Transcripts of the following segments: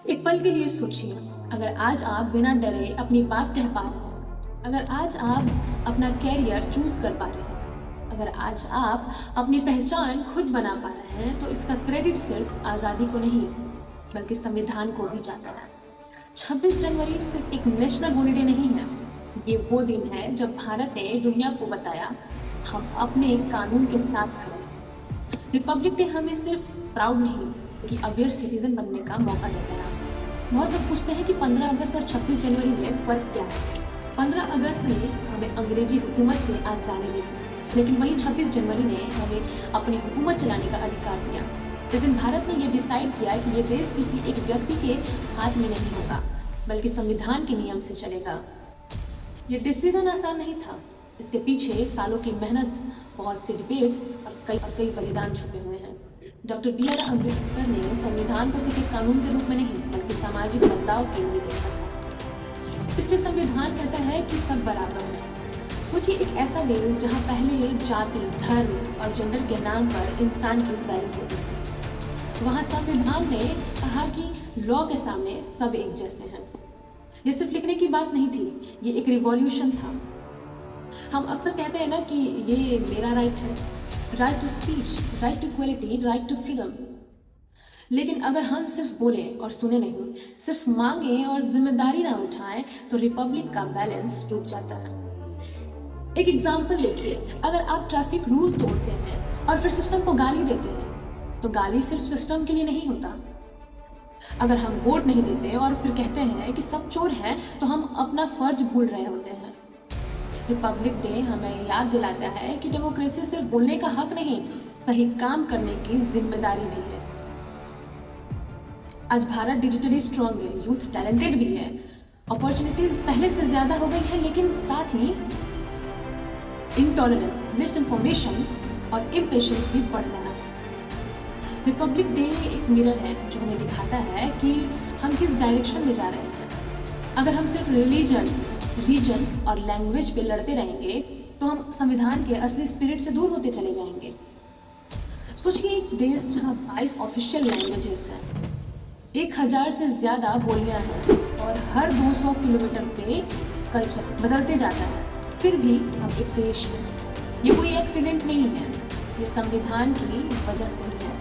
एक पल के लिए सोचिए, अगर आज आप बिना डरे अपनी बात कह पा रहे हैं, अगर आज आप अपना कैरियर चूज कर पा रहे हैं, अगर आज आप अपनी पहचान खुद बना पा रहे हैं, तो इसका क्रेडिट सिर्फ आज़ादी को नहीं बल्कि संविधान को भी जाता है। 26 जनवरी सिर्फ एक नेशनल हॉलिडे नहीं है, ये वो दिन है जब भारत ने दुनिया को बताया हम अपने कानून के साथ खड़े हैं। रिपब्लिक डे हमें सिर्फ प्राउड नहीं कि अवेयर सिटीजन बनने का मौका देता है। बहुत लोग पूछते हैं कि 15 अगस्त और 26 जनवरी में फ़र्क क्या है। 15 अगस्त ने हमें अंग्रेजी हुकूमत से आज़ादी दी थी, लेकिन वही 26 जनवरी ने हमें अपनी हुकूमत चलाने का अधिकार दिया। इस दिन भारत ने यह डिसाइड किया कि ये देश किसी एक व्यक्ति के हाथ में नहीं होगा, बल्कि संविधान के नियम से चलेगा। ये डिसीजन आसान नहीं था, इसके पीछे सालों की मेहनत, बहुत सी डिबेट्स और कई बलिदान छुपे हुए हैं। डॉक्टर बी आर अम्बेडकर ने संविधान को सिर्फ एक कानून के रूप में नहीं बल्कि सामाजिक बदलाव के लिए देखा था। इसलिए संविधान कहता है कि सब बराबर हैं। सोचिए, एक ऐसा देश जहां पहले जाति, धर्म और जेंडर के नाम पर इंसान की वैल्यू होती थी, वहां संविधान ने कहा कि लॉ के सामने सब एक जैसे हैं। ये सिर्फ लिखने की बात नहीं थी, ये एक रिवॉल्यूशन था। हम अक्सर कहते हैं ना कि ये मेरा राइट है, right to speech, right to equality, right to freedom. लेकिन अगर हम सिर्फ बोलें और सुने नहीं, सिर्फ मांगें और जिम्मेदारी ना उठाएं, तो रिपब्लिक का बैलेंस टूट जाता है। एक एग्जाम्पल देखिए, अगर आप ट्रैफिक रूल तोड़ते हैं और फिर सिस्टम को गाली देते हैं, तो गाली सिर्फ सिस्टम के लिए नहीं होता। अगर हम वोट नहीं देते और फिर कहते हैं कि सब चोर हैं, तो हम अपना फर्ज भूल रहे होते हैं। रिपब्लिक डे हमें याद दिलाता है कि डेमोक्रेसी सिर्फ बोलने का हक नहीं, सही काम करने की जिम्मेदारी भी है। आज भारत डिजिटली स्ट्रांग है, यूथ टैलेंटेड भी है, अपॉर्चुनिटीज पहले से ज्यादा हो गई है, लेकिन साथ ही इंटॉलरेंस, मिस इन्फॉर्मेशन और इम्पेशंस भी बढ़ रहा है। रिपब्लिक डे एक मिरर है जो हमें दिखाता है कि हम किस डायरेक्शन में जा रहे हैं। अगर हम सिर्फ रिलीजन, रीजन और लैंग्वेज पे लड़ते रहेंगे, तो हम संविधान के असली स्पिरिट से दूर होते चले जाएंगे। सोचिए, एक देश जहां 22 ऑफिशियल लैंग्वेजेस हैं, 1000 से ज़्यादा बोलियां हैं और हर 200 किलोमीटर पे कल्चर बदलते जाता है, फिर भी हम एक देश हैं। ये कोई एक्सीडेंट नहीं है, ये संविधान की वजह से ही है।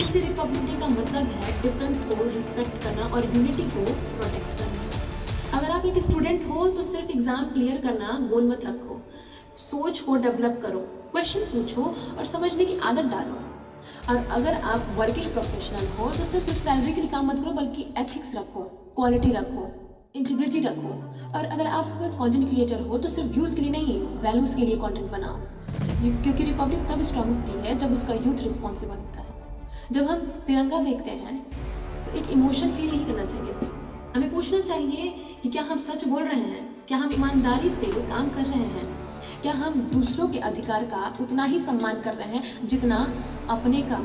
इसलिए रिपब्लिक डे का मतलब है डिफरेंस को रिस्पेक्ट करना और यूनिटी को प्रोटेक्ट करना। अगर आप एक स्टूडेंट हो तो सिर्फ एग्जाम क्लियर करना गोल मत रखो, सोच को डेवलप करो, क्वेश्चन पूछो और समझने की आदत डालो। और अगर आप वर्किंग प्रोफेशनल हो तो सिर्फ सैलरी के लिए काम मत करो, बल्कि एथिक्स रखो, क्वालिटी रखो, इंटीग्रिटी रखो। और अगर आप कंटेंट क्रिएटर हो तो सिर्फ व्यूज़ के लिए नहीं, वैल्यूज़ के लिए कंटेंट बनाओ, क्योंकि रिपब्लिक तब स्ट्रांग होती है जब उसका यूथ रिस्पॉन्सिबल होता है। जब हम तिरंगा देखते हैं तो एक इमोशन फील नहीं करना चाहिए सिर्फ, हमें पूछना चाहिए कि क्या हम सच बोल रहे हैं, क्या हम ईमानदारी से काम कर रहे हैं, क्या हम दूसरों के अधिकार का उतना ही सम्मान कर रहे हैं जितना अपने का।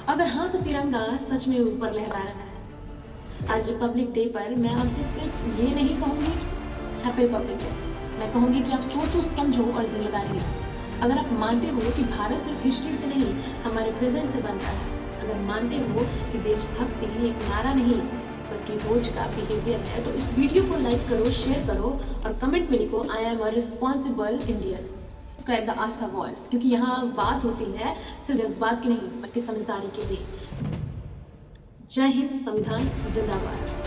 अगर हाँ, तो तिरंगा सच में ऊपर लहरा रहा है। आज रिपब्लिक डे पर मैं आपसे सिर्फ ये नहीं कहूँगी हैप्पी रिपब्लिक डे, मैं कहूँगी कि आप सोचो, समझो और जिम्मेदारी लो। अगर आप मानते हो कि भारत सिर्फ हिस्ट्री से नहीं, हमारे प्रेजेंट से बनता है, अगर मानते हो कि देशभक्ति एक नारा नहीं बल्कि रोज का बिहेवियर है, तो इस वीडियो को लाइक करो, शेयर करो और कमेंट में लिखो, I am a responsible Indian. Subscribe the Aastha voice, क्योंकि यहाँ बात होती है सिर्फ जज्बात की नहीं बल्कि समझदारी की भी। जय हिंद, संविधान जिंदाबाद।